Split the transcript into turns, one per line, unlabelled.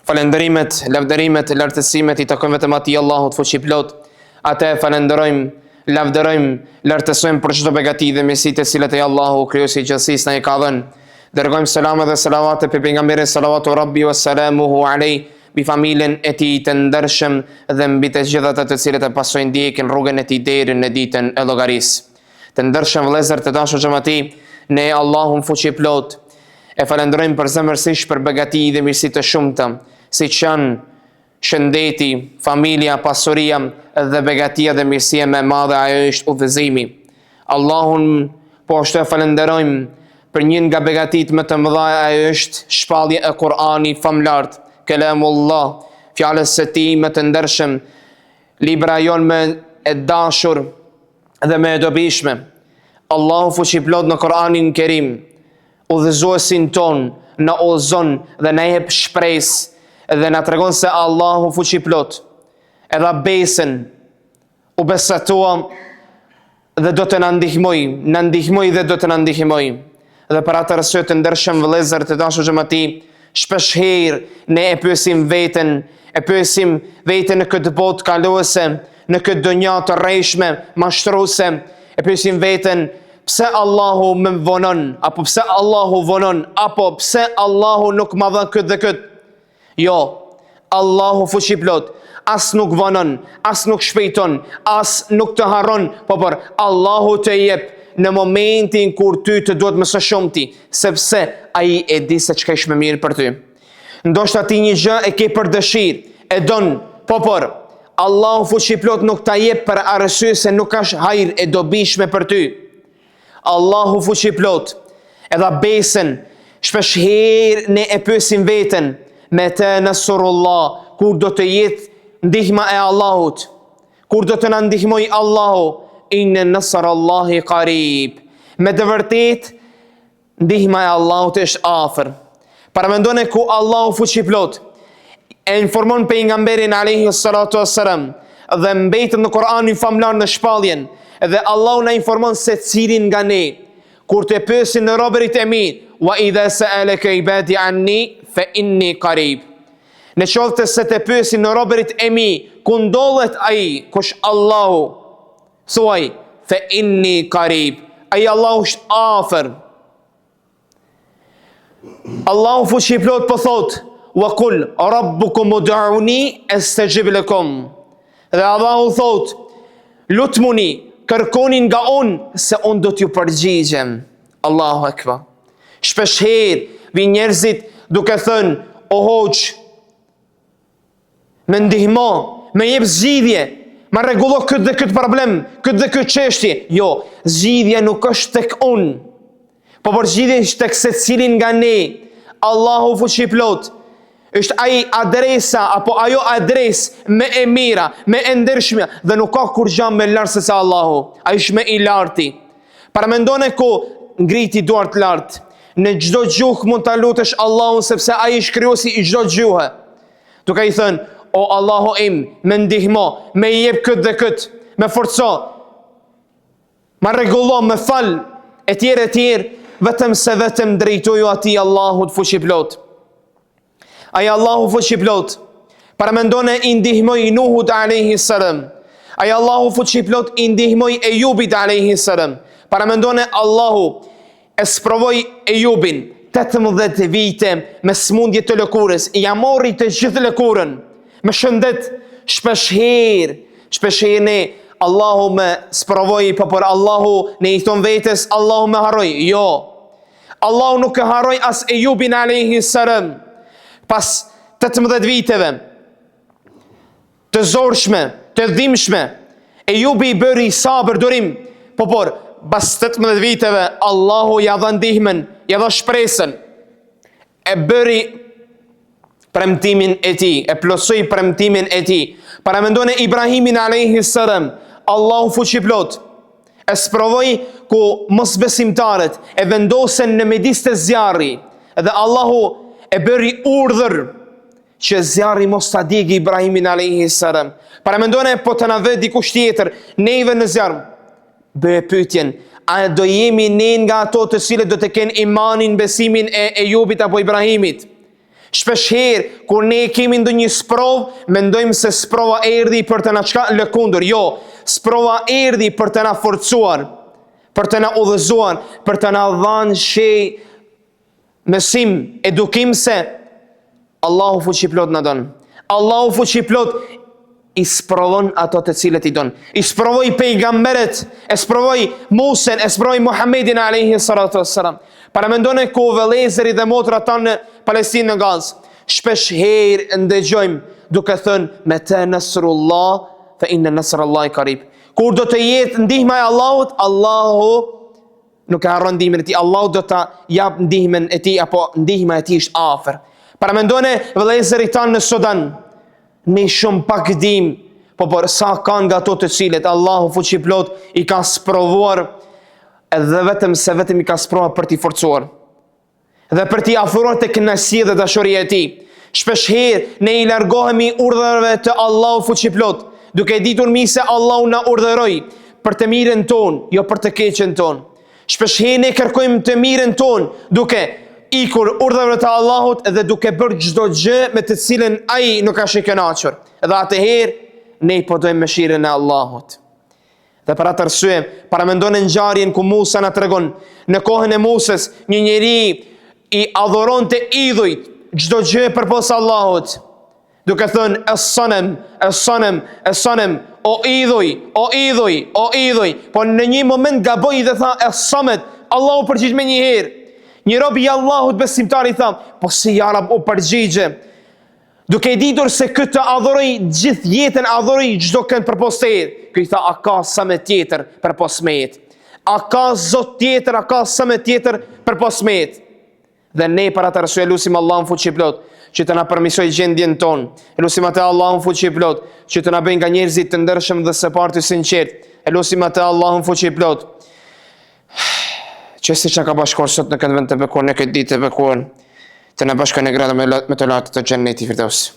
Falenderimet, lavdërimet, lartësimet i takojnë vetëm atij Allahut fuqiplot. Atë falenderojmë, lavdërojmë, lartësojmë për çdo begati dhe mirësi të cilat Allahu krijuesi i gjithësisë na i ka dhënë. Dërgojmë selam dhe selavat për pejgamberin sallallahu rabbi wa salamuhu alayhi, bi familjen e tij të ndershëm dhe mbi të gjithat ato të cilët e pasojnë ndjekin rrugën e tij deri në ditën e llogarisë. Të ndershëm vëllezër të dashur xhamati, ne Allahun fuqiplot e falenderojmë përzemërsisht për begati dhe mirësi të shumta, siç janë shëndeti, familja, pasuria dhe begatia dhe mirësia më e madhe, ajo është udhëzimi. Allahun po ashtu e falenderojmë për një nga begatit më të mëdha, ajo është shpallja e Kur'anit famlart, Kalamullah, fjalës së tij më të ndershëm, libra jon më e dashur dhe më e dobishme. Allahu fuqiplot në Kur'anin Kerim udhëzuesin ton na udhëzon dhe na jep shpresë dhe na tregon se Allahu fuqiplot edhe besën u besatua dhe do të na ndihmoj dhe do të na ndihmoj. Dhe për atë arsye të ndershëm vëllezër të dashur xhamati, shpesh herë ne e pyesim veten në këtë botë kaluese, në këtë donjë të rreshme, mashtruese, e pyesim veten pse Allahu më vonon, apo pse Allahu vonon, apo pse Allahu nuk më dha këtë dhe këtë. Jo, Allahu fuqiplot as nuk vonon, as nuk shpejton, as nuk të harron, por Allahu të jep në momentin kur ty të duhet më së shumti, sepse ai e di se çka është më mirë për ty. Ndoshta ti një gjë e ke për dëshirë, e don, por Allahu fuqiplot nuk ta jep për arsye se nuk ka hajër e dobishme për ty. Allahu fuqiplot edhe besën, shpesh herë ne e pyesim veten, me të nasurullah, kur do të jetë ndihma e Allahut, kur do të na ndihmoj Allahu, inna nasrallahi qarib. Me të vërtetë ndihma e Allahut është afër. Paramendoni ku Allahu fuqiplot e informon pejgamberin alayhi salatu wassalam dhe mbetet në Kur'anin famlar në shpalljen, dhe Allahu na informon se cilin nga ne kur të pyesin në robërit e mi, wa idha sa'alaka ibadi anni fa inni qarib. Në qoftë se të pyesin në robërit e mi, ku ndodhet ai, kush Allahu, thuaj, fa inni qarib, ai Allahu është afër. Allahu fuqiplot po thot, wa qul rabbukum ud'uni astajib lakum. Dhe Allahu thot, lutmuni, kërkoni nga unë se unë do t'ju përgjigjem. Allahu akbar. Shpesh herë vi njerëzit duke thënë, o hoq, me ndihmo, me jep zgjidhje, ma rregullo këtë dhe këtë problem, këtë dhe këtë çështje. Jo, zgjidhja nuk është tek unë, po përgjigje është tek secilin nga ne. Allahu fuqiplot është ai adresa, apo ajo adresë me e mira, me e ndershme, dhe nuk ka kur gjë më lart se Allahu. Ai është më i larti. Paramendone ku ngriti duart lart. Në çdo gjuhë mund ta lutesh Allahun, sepse ai është krijuesi i çdo gjuhe. Duke i thënë, o Allahu im, më ndihmo, më jep këtë dhe këtë, më forco, më rregullo, më fal, etj, vetëm se vetëm drejtoju atij Allahut fuqiplot. Ai Allahu fuqiplot paramendone i ndihmoi Nuhut alayhi salam. Ai Allahu fuqiplot i ndihmoi Ejubit alayhi salam. Paramendone Allahu e sprovoi Ejubin 18 vite me smundje të lëkurës, ja mori të gjithë lëkurën, me shëndet. Shpesh herë ne Allahu me sprovoi, por Allahu ne i thon vetes Allahu me harroj. Jo, Allahu nuk e harroj as Ejubin alayhi salam. Pas 18 viteve të zorshme, të dhimbshme, Ejubi i bëri sabër, durim, por pas 18 viteve Allahu ja dha ndihmën, ja dha shpresën, e bëri premtimin e tij, e plotësoi premtimin e tij. Paramendone Ibrahimin alayhi salam, Allahu fuqiplot e sprovoi ku mosbesimtarët e vendosen në midis të zjarri, dhe Allahu e bëri urdhër që zjarri mos ta djegë Ibrahimin alayhi salam. Paramendone po të na vë dikush tjetër neve në zjarr, bëj pyetjen, a do jemi ne nga ato të cilët do të kenë imanin, besimin e Ejubit apo Ibrahimit? Shpesh herë, kur ne kemi ndonjë sprov, mendojmë se sprova erdhi për të na çka lëkundur. Jo, sprova erdhi për të na forcuar, për të na udhëzuar, për të na dhënë mësim, edukim se Allahu fuqiplot na don. Allahu fuqiplot i sprovon ato të cilët i don. I sprovoi pejgamberet, e sprovoi Musen, e sprovoi Muhammedin alayhi salatu wassalam. Para mendone ku vëllezërit dhe motrat tanë në Palestinë në Gazë, shpesh herë ndëgjojmë duke thënë meta nasrullah fa inna nasrallahi qarib. Kur do të jetë ndihma e Allahut, Allahu nuk e harron ndihmën e tij. Allahu do ta jap ndihmën e tij, apo ndihma e tij është afër. Para mendone vëllezërit tanë në Sudan, ne shumë pak dim, po për sa kanë nga ato të cilët Allahu fuqiplot i ka sprovuar, edhe vetëm i ka sprovuar për t'i forcuar dhe për t'i afruar tek kënaqësia dhe dashuria e tij. Shpesh herë ne i largohemi urdhërave të Allahu fuqiplot, duke ditur mirë se Allahu na urdhëroi për të mirën tonë, jo për të keqen tonë. Shpesh herë ne kërkojmë të mirën tonë, duke ikur urdhërave të Allahut dhe duke bërë çdo gjë me të cilën ai nuk ka kënaqur. Dhe atëherë ne i podojmë mëshirën e Allahut. Dhe për atë arsye, para mendon ngjarjen ku Musa na tregon, në kohën e Musës, një njeri i adhuronte idhujt, çdo gjë përpos Allahut, duke thënë es-sanam, es-sanam, es-sanam, o idhuj, o idhuj, o idhuj. Po në një moment gaboi dhe tha es-samet, Allahu përgjigj më një herë. Një rob i Allahut besimtar i tha, po si ja Rab, o përgjigje, duke i ditur se këtë adhuroj gjithë jetën, adhuroj çdo kënd përpos teje. Ky i tha, a ka samet tjetër përpos meje? A ka Zot tjetër, a ka samet tjetër përpos meje? Dhe ne para të arsye lutim Allahun fuqiplot që të na përmirësoj gjendjen tonë. Lutim atë Allahun fuqiplot që të na bëjë nga njerëzit të ndershëm dhe së parë të sinqert. Lutim atë Allahun fuqiplot që siç na ka bashkuar sot në këtë vend të bekuar, në këtë ditë të bekuar, të na bashkon në gradë me të lartë të xhennetit Firdaus.